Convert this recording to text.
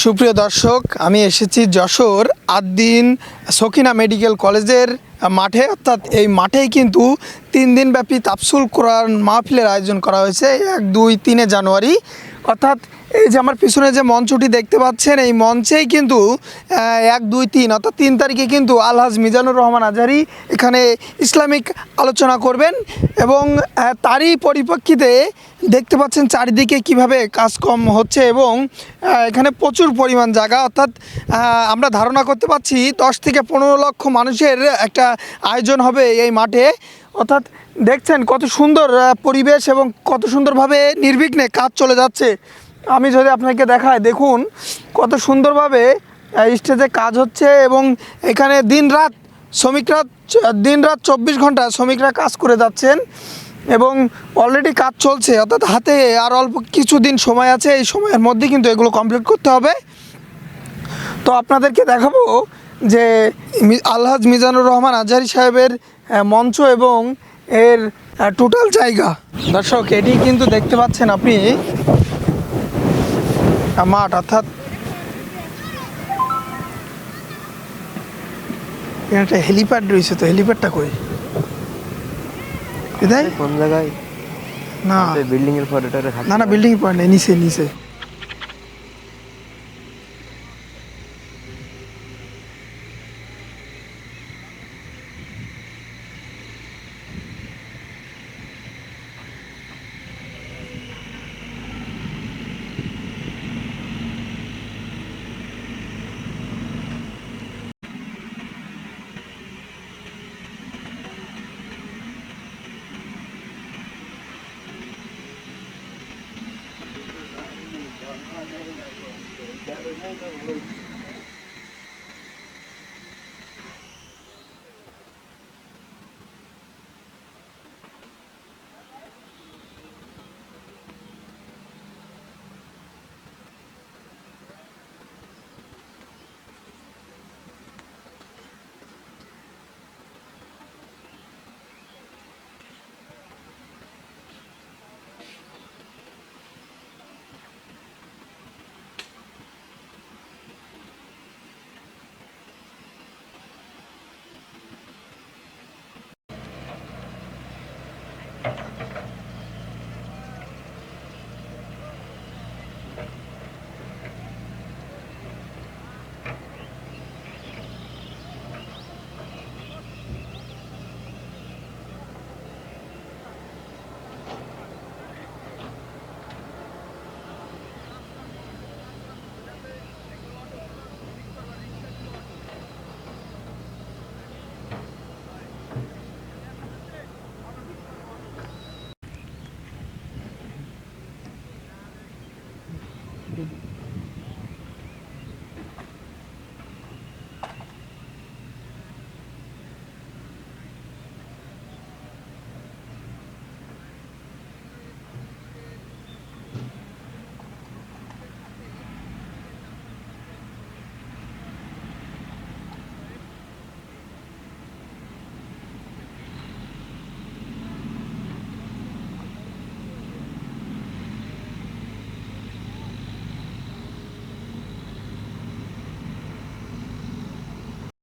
সুপ্রিয় দর্শক, আমি এসেছি যশোর আদ্দিন সকিনা মেডিকেল কলেজের মাঠে। অর্থাৎ এই মাঠেই কিন্তু 3 দিনব্যাপী তাফসিরুল কোরআন মাহফিলের আয়োজন করা হয়েছে 1, 2, 3 জানুয়ারি। অর্থাৎ এই যে আমার পিছনে যে মঞ্চটি দেখতে পাচ্ছেন, এই মঞ্চেই কিন্তু 1, 2, 3 অর্থাৎ 3 তারিখে কিন্তু আলহাজ মিজানুর রহমান আজহারি এখানে ইসলামিক আলোচনা করবেন। এবং তারই পরিপ্রেক্ষিতে দেখতে পাচ্ছেন চারিদিকে কিভাবে কাজকর্ম হচ্ছে এবং এখানে প্রচুর পরিমাণ জায়গা। অর্থাৎ আমরা ধারণা করতে পারছি 10 থেকে 15 লক্ষ মানুষের একটা আয়োজন হবে এই মাঠে। অর্থাৎ দেখছেন কত সুন্দর পরিবেশ এবং কত সুন্দরভাবে নির্বিঘ্নে কাজ চলে যাচ্ছে। আমি যদি আপনাকে দেখাই, দেখুন কত সুন্দরভাবে স্টেজে কাজ হচ্ছে এবং এখানে দিনরাত 24 ঘন্টা শ্রমিকরা কাজ করে যাচ্ছেন এবং অলরেডি কাজ চলছে। অর্থাৎ হাতে আর অল্প কিছুদিন সময় আছে, এই সময়ের মধ্যে কিন্তু এগুলো কমপ্লিট করতে হবে। তো আপনাদেরকে দেখাবো যে আলহাজ মিজানুর রহমান আজহারি সাহেবের মঞ্চ এবং এর টোটাল জায়গা। দর্শক, এটি কিন্তু দেখতে পাচ্ছেন আপনি মাঠ। অর্থাৎ একটা হেলিপ্যাড রয়েছে, তো হেলিপ্যাডটা কই? কোন জায়গায়? না বিল্ডিং এর পরে না বিল্ডিং পয়েন্ট নেই, নিচে নিচে।